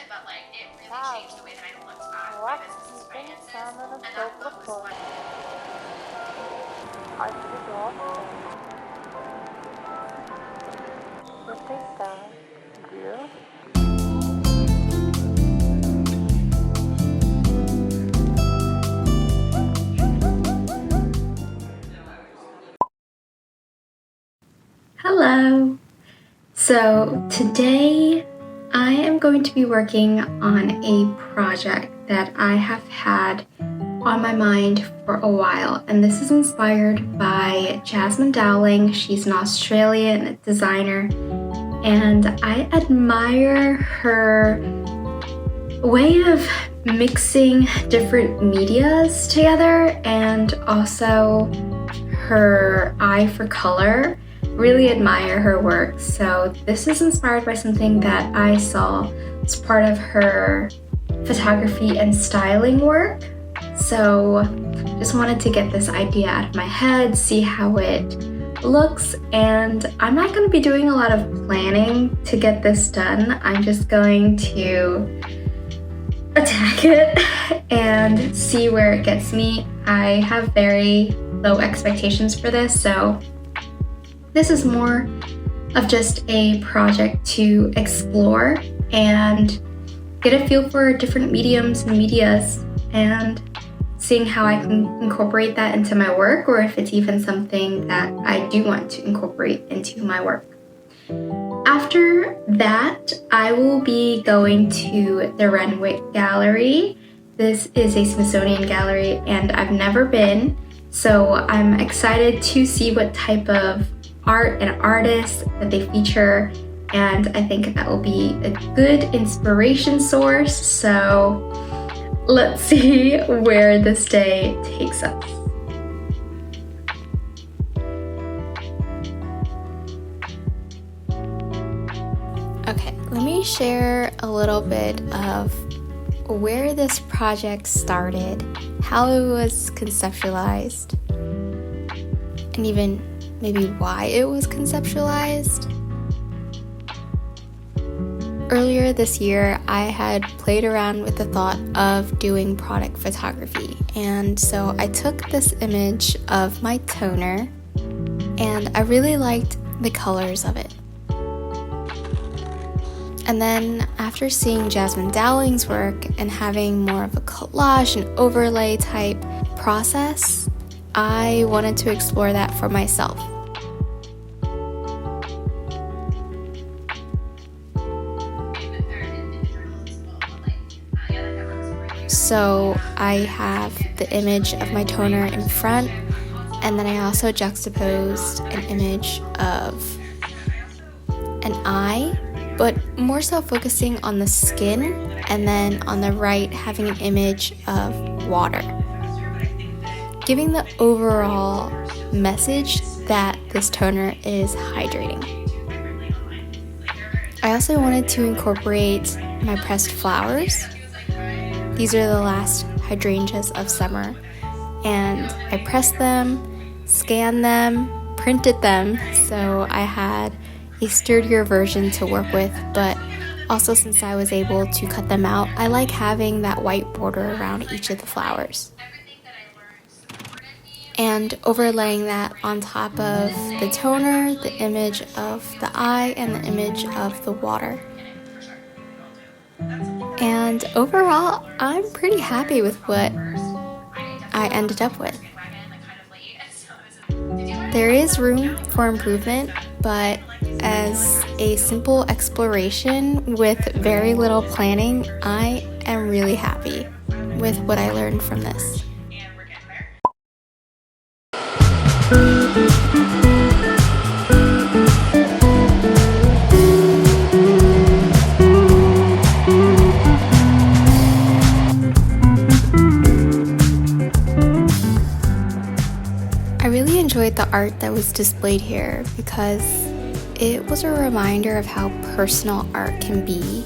but like it really changed the way that I looked at my business's finances, and that book was what. Hello! So today I am going to be working on a project that I have had on my mind for a while, and this is inspired by Jasmine Dowling. She's an Australian designer, and I admire her way of mixing different medias together and also her eye for color. Really admire her work. So this is inspired by something that I saw as part of her photography and styling work. So just wanted to get this idea out of my head, see how it looks, and I'm not going to be doing a lot of planning to get this done. I'm just going to attack it and see where it gets me. I have very low expectations for this, so this is more of just a project to explore and get a feel for different mediums and medias and seeing how I can incorporate that into my work, or if it's even something that I do want to incorporate into my work. After that, I will be going to the Renwick Gallery. This is a Smithsonian gallery and I've never been, so I'm excited to see what type of art and artists that they feature, and I think that will be a good inspiration source. So let's see where this day takes us. Okay, let me share a little bit of where this project started, how it was conceptualized, and even maybe why it was conceptualized. Earlier this year, I had played around with the thought of doing product photography, and so I took this image of my toner and I really liked the colors of it. And then after seeing Jasmine Dowling's work and having more of a collage and overlay type process, I wanted to explore that for myself. So I have the image of my toner in front, and then I also juxtaposed an image of an eye, but more so focusing on the skin, and then on the right having an image of water, giving the overall message that this toner is hydrating. I also wanted to incorporate my pressed flowers. These are the last hydrangeas of summer, and I pressed them, scanned them, printed them, so I had a sturdier version to work with, but also since I was able to cut them out, I like having that white border around each of the flowers. And overlaying that on top of the toner, the image of the eye, and the image of the water. And overall, I'm pretty happy with what I ended up with. There is room for improvement, but as a simple exploration with very little planning, I am really happy with what I learned from this. I really enjoyed the art that was displayed here because it was a reminder of how personal art can be,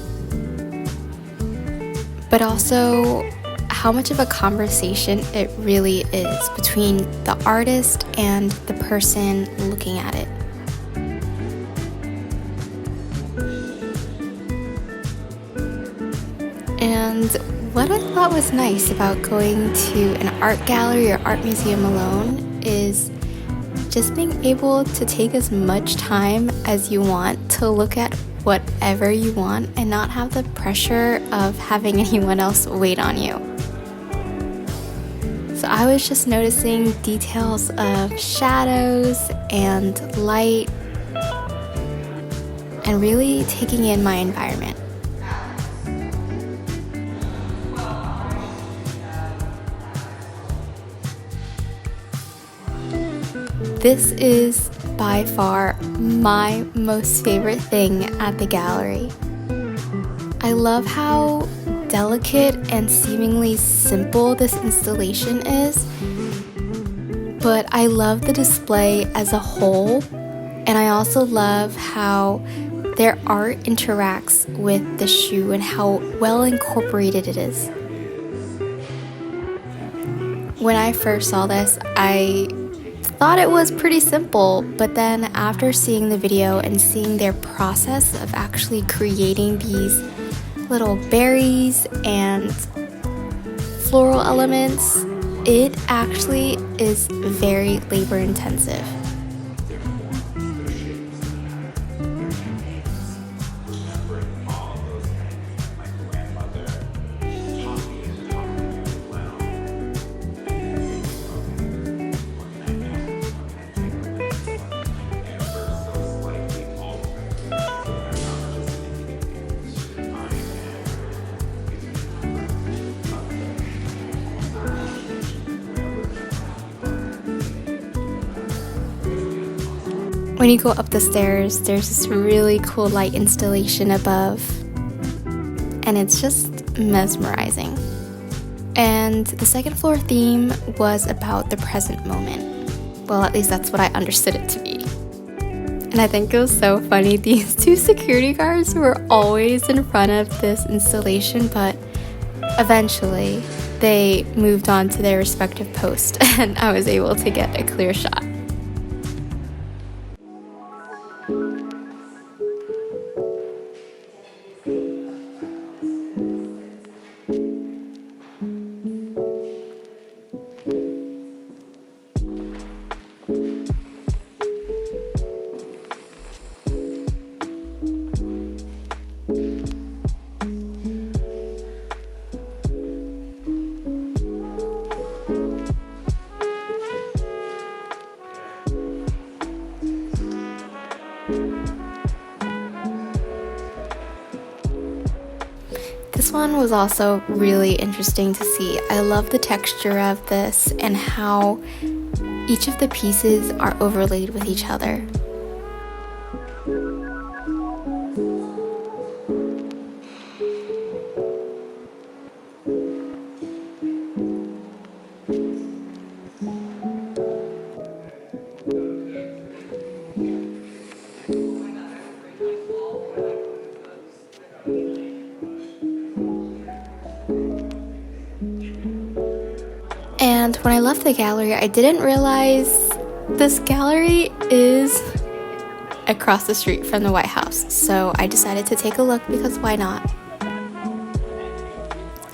but also how much of a conversation it really is between the artist and the person looking at it. And what I thought was nice about going to an art gallery or art museum alone is just being able to take as much time as you want to look at whatever you want and not have the pressure of having anyone else wait on you. So I was just noticing details of shadows and light and really taking in my environment. This is by far my most favorite thing at the gallery. I love how delicate and seemingly simple this installation is, but I love the display as a whole, and I also love how their art interacts with the shoe and how well incorporated it is. When I first saw this, I thought it was pretty simple, but then after seeing the video and seeing their process of actually creating these little berries and floral elements, it actually is very labor intensive. When you go up the stairs, there's this really cool light installation above, and it's just mesmerizing. And the second floor theme was about the present moment. Well, at least that's what I understood it to be. And I think it was so funny, these two security guards were always in front of this installation, but eventually they moved on to their respective posts, and I was able to get a clear shot. This one was also really interesting to see. I love the texture of this and how each of the pieces are overlaid with each other. And when I left the gallery, I didn't realize this gallery is across the street from the White House. So I decided to take a look because why not?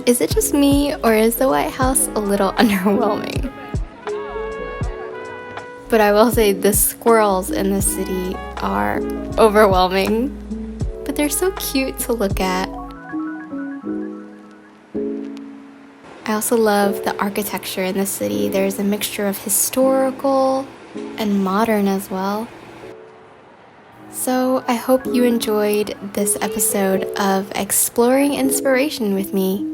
Is it just me, or is the White House a little underwhelming? But I will say the squirrels in the city are overwhelming, but they're so cute to look at. I also love the architecture in the city. There's a mixture of historical and modern as well. So I hope you enjoyed this episode of Exploring Inspiration with me.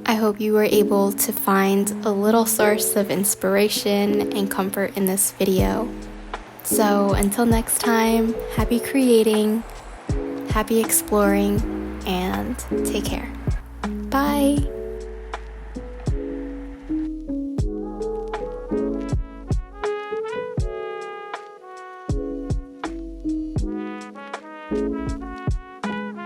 I hope you were able to find a little source of inspiration and comfort in this video. So until next time, happy creating, happy exploring, and take care. Bye!